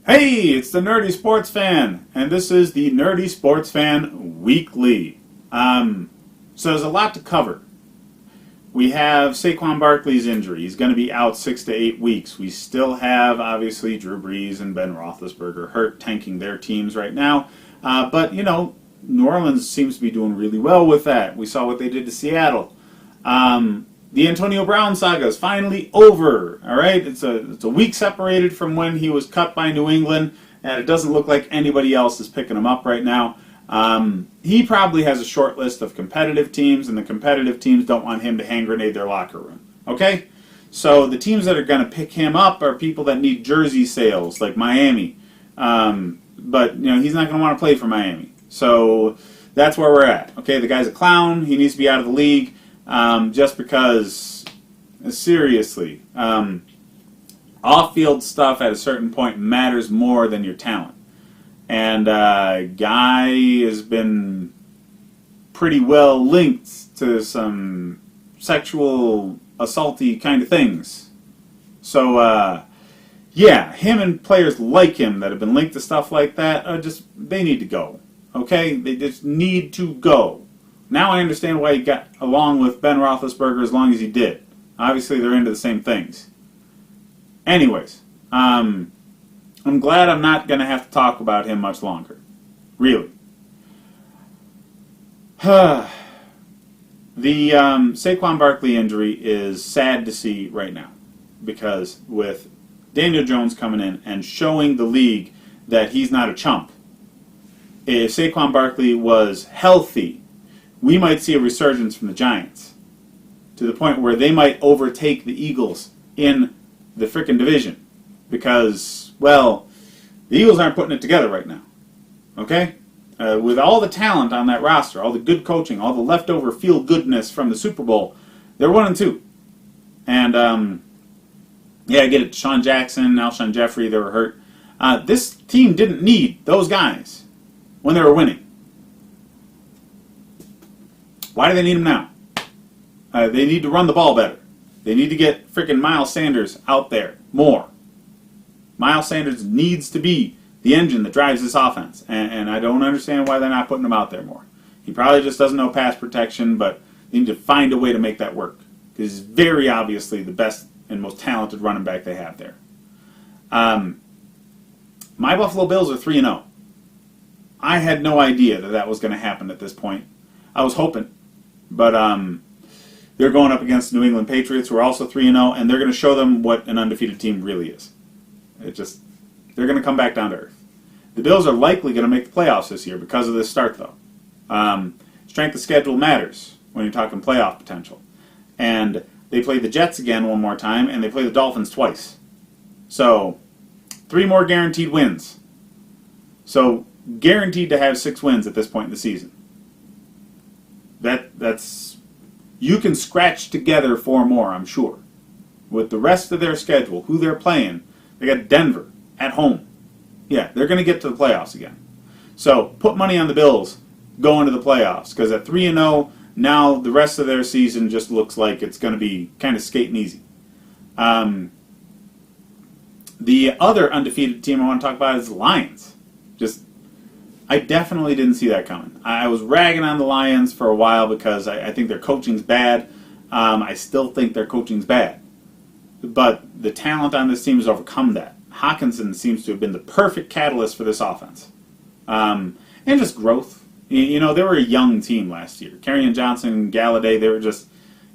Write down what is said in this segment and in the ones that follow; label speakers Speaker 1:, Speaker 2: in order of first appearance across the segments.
Speaker 1: Hey, it's the Nerdy Sports Fan, and this is the Nerdy Sports Fan Weekly. So there's a lot to cover. We have Saquon Barkley's injury. He's going to be out 6 to 8 weeks. We still have, obviously, Drew Brees and Ben Roethlisberger hurt, tanking their teams right now. But, New Orleans seems to be doing really well with that. We saw what they did to Seattle. The Antonio Brown saga is finally over. All right, it's a week separated from when he was cut by New England, and it doesn't look like anybody else is picking him up right now. He probably has a short list of competitive teams, and the competitive teams don't want him to hand grenade their locker room. Okay, so the teams that are going to pick him up are people that need jersey sales, like Miami. But he's not going to want to play for Miami. So that's where we're at. Okay, the guy's a clown. He needs to be out of the league. Just because, seriously, off-field stuff at a certain point matters more than your talent. And Guy has been pretty well linked to some sexual assaulty kind of things. So, him and players like him that have been linked to stuff like that they need to go. Okay? They just need to go. Now I understand why he got along with Ben Roethlisberger as long as he did. Obviously, they're into the same things. Anyways, I'm glad I'm not going to have to talk about him much longer. Really. The Saquon Barkley injury is sad to see right now. Because with Daniel Jones coming in and showing the league that he's not a chump, if Saquon Barkley was healthy, we might see a resurgence from the Giants to the point where they might overtake the Eagles in the frickin' division because, the Eagles aren't putting it together right now. Okay? With all the talent on that roster, all the good coaching, all the leftover feel-goodness from the Super Bowl, they're 1-2. And, I get it. Sean Jackson, Alshon Jeffrey, they were hurt. This team didn't need those guys when they were winning. Why do they need him now? They need to run the ball better. They need to get freaking Miles Sanders out there more. Miles Sanders needs to be the engine that drives this offense, and I don't understand why they're not putting him out there more. He probably just doesn't know pass protection, but they need to find a way to make that work because he's very obviously the best and most talented running back they have there. My Buffalo Bills are 3-0. I had no idea that was going to happen at this point. I was hoping. But they're going up against the New England Patriots, who are also 3-0, and they're going to show them what an undefeated team really is. They're going to come back down to earth. The Bills are likely going to make the playoffs this year because of this start, though. Strength of schedule matters when you're talking playoff potential. And they play the Jets again one more time, and they play the Dolphins twice. So, 3 more guaranteed wins. So, guaranteed to have 6 wins at this point in the season. That's you can scratch together 4 more, I'm sure. With the rest of their schedule, who they're playing, they got Denver at home. Yeah, they're going to get to the playoffs again. So put money on the Bills going to the playoffs because at 3-0, now the rest of their season just looks like it's going to be kind of skating easy. The other undefeated team I want to talk about is the Lions. I definitely didn't see that coming. I was ragging on the Lions for a while because I think their coaching's bad. I still think their coaching's bad. But the talent on this team has overcome that. Hawkinson seems to have been the perfect catalyst for this offense. And just growth. They were a young team last year. Kerryon Johnson, Galladay, they were just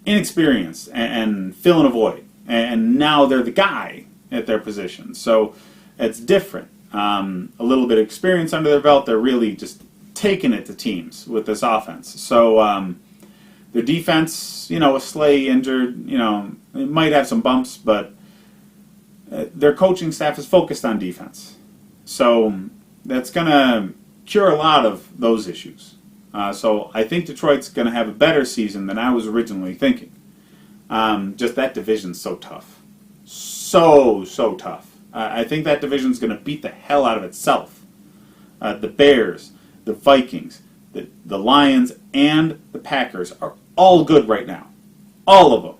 Speaker 1: inexperienced and filling a void. And now they're the guy at their position. So it's different. A little bit of experience under their belt. They're really just taking it to teams with this offense. So their defense, with Slay injured, it might have some bumps, but their coaching staff is focused on defense. So that's going to cure a lot of those issues. So I think Detroit's going to have a better season than I was originally thinking. Just that division's so tough. So tough. I think that division's going to beat the hell out of itself. The Bears, the Vikings, the Lions, and the Packers are all good right now. All of them.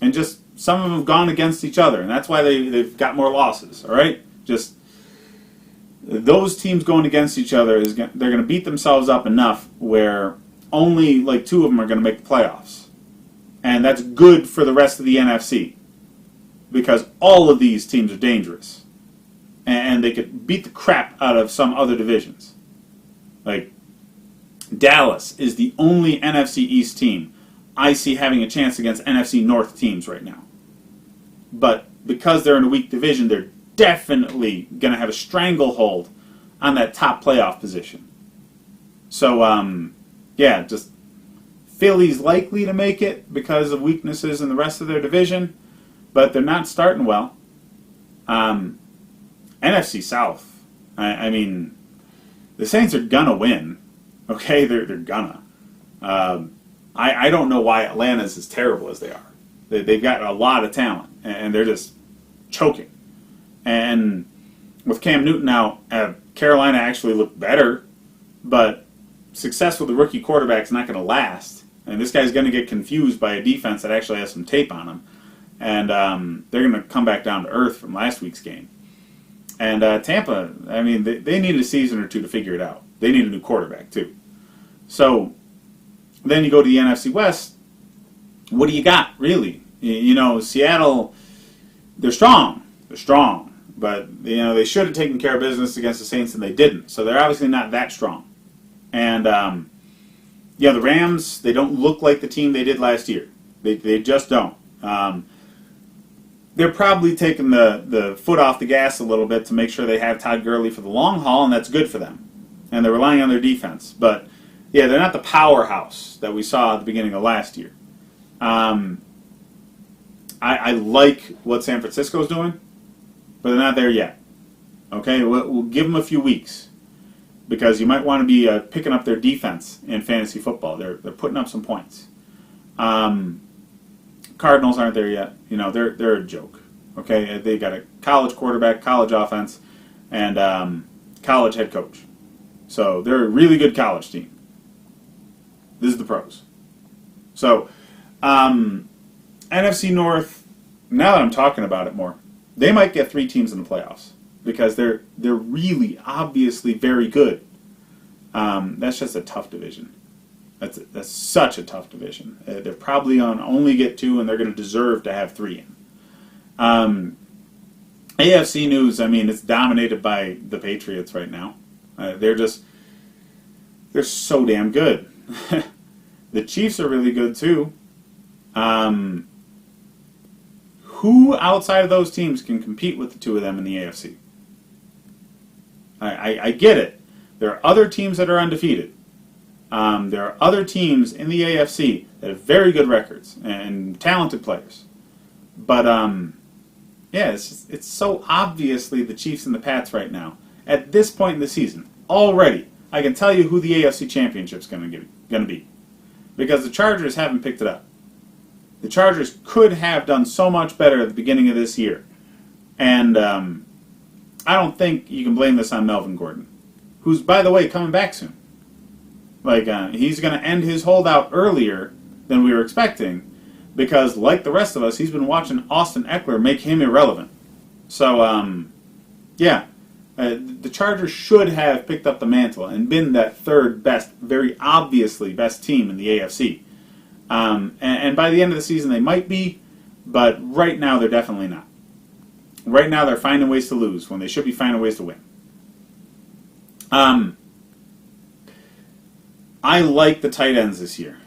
Speaker 1: And just some of them have gone against each other, and that's why they've got more losses, all right? Just those teams going against each other, they're going to beat themselves up enough where only like 2 of them are going to make the playoffs. And that's good for the rest of the NFC because all of these teams are dangerous. And they could beat the crap out of some other divisions. Like, Dallas is the only NFC East team I see having a chance against NFC North teams right now. But because they're in a weak division, they're definitely going to have a stranglehold on that top playoff position. So, yeah, just Philly's likely to make it because of weaknesses in the rest of their division, but they're not starting well. NFC South, I mean, the Saints are gonna win. Okay, they're gonna. I don't know why Atlanta's as terrible as they are. They've got a lot of talent, and they're just choking. And with Cam Newton out, Carolina actually looked better, but success with the rookie quarterback is not going to last. And this guy's going to get confused by a defense that actually has some tape on him. And they're going to come back down to earth from last week's game. And Tampa, I mean, they need a season or 2 to figure it out. They need a new quarterback, too. So then you go to the NFC West. What do you got, really? You know, Seattle, they're strong. They're strong. But, you know, they should have taken care of business against the Saints, and they didn't. So they're obviously not that strong. And, yeah, the Rams, they don't look like the team they did last year. They just don't. They're probably taking the foot off the gas a little bit to make sure they have Todd Gurley for the long haul, and that's good for them. And they're relying on their defense. But, yeah, they're not the powerhouse that we saw at the beginning of last year. I like what San Francisco's doing, but they're not there yet. Okay, we'll give them a few weeks because you might want to be picking up their defense in fantasy football. They're putting up some points. Cardinals aren't there yet. You know, they're a joke. Okay, they got a college quarterback, college offense, and college head coach. So they're a really good college team. This is the pros. So NFC North, now that I'm talking about it more, they might get 3 teams in the playoffs because they're really obviously very good. That's just a tough division. That's such a tough division. They're probably on only get 2, and they're going to deserve to have 3 in. AFC news, I mean, it's dominated by the Patriots right now. They're so damn good. The Chiefs are really good too. Who outside of those teams can compete with the 2 of them in the AFC? I get it. There are other teams that are undefeated. There are other teams in the AFC that have very good records and talented players. But, yeah, it's so obviously the Chiefs and the Pats right now. At this point in the season, already, I can tell you who the AFC Championship's going to be. Because the Chargers haven't picked it up. The Chargers could have done so much better at the beginning of this year. And I don't think you can blame this on Melvin Gordon, who's, by the way, coming back soon. Like, he's going to end his holdout earlier than we were expecting because, like the rest of us, he's been watching Austin Eckler make him irrelevant. So, yeah, the Chargers should have picked up the mantle and been that 3rd best, very obviously best team in the AFC. And by the end of the season, they might be, but right now they're definitely not. Right now they're finding ways to lose when they should be finding ways to win. I like the tight ends this year.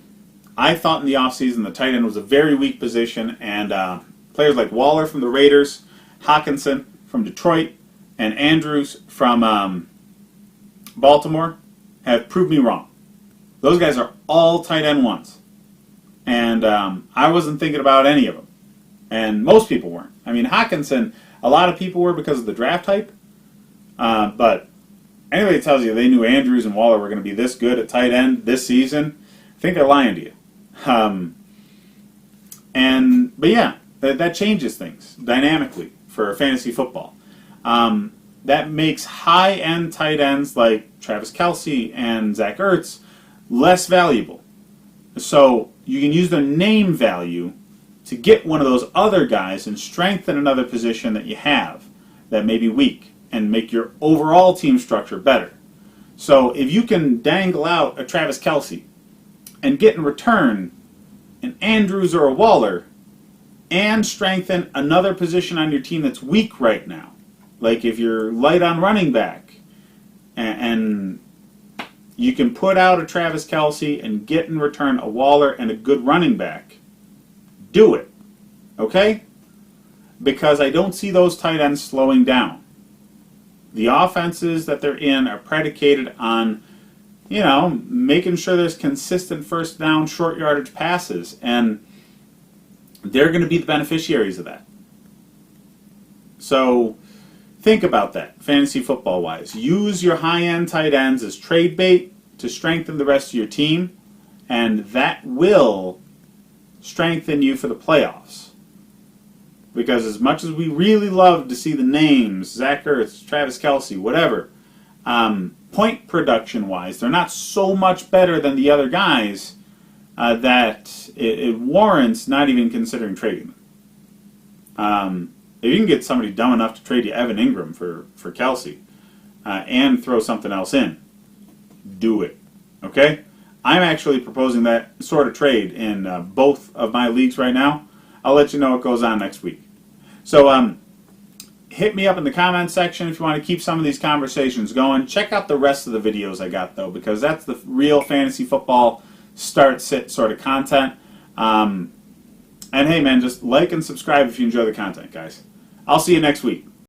Speaker 1: I thought in the offseason the tight end was a very weak position, and players like Waller from the Raiders, Hockenson from Detroit, and Andrews from Baltimore have proved me wrong. Those guys are all tight end ones. And I wasn't thinking about any of them. And most people weren't. I mean, Hockenson, a lot of people were because of the draft type. But anybody tells you they knew Andrews and Waller were going to be this good at tight end this season, I think they're lying to you. But yeah, that changes things dynamically for fantasy football. That makes high-end tight ends like Travis Kelce and Zach Ertz less valuable. So you can use their name value to get one of those other guys and strengthen another position that you have that may be weak. and make your overall team structure better. So if you can dangle out a Travis Kelce and get in return an Andrews or a Waller and strengthen another position on your team that's weak right now, like if you're light on running back and you can put out a Travis Kelce and get in return a Waller and a good running back, do it. Okay? Because I don't see those tight ends slowing down. The offenses that they're in are predicated on, making sure there's consistent first down, short yardage passes, and they're going to be the beneficiaries of that. So think about that, fantasy football-wise. Use your high-end tight ends as trade bait to strengthen the rest of your team, and that will strengthen you for the playoffs. Because as much as we really love to see the names, Zach Ertz, Travis Kelce, whatever, point production-wise, they're not so much better than the other guys that it warrants not even considering trading them. If you can get somebody dumb enough to trade you Evan Ingram for Kelce and throw something else in, do it. Okay? I'm actually proposing that sort of trade in both of my leagues right now. I'll let you know what goes on next week. So hit me up in the comments section if you want to keep some of these conversations going. Check out the rest of the videos I got, though, because that's the real fantasy football start-sit sort of content. And hey, man, just like and subscribe if you enjoy the content, guys. I'll see you next week.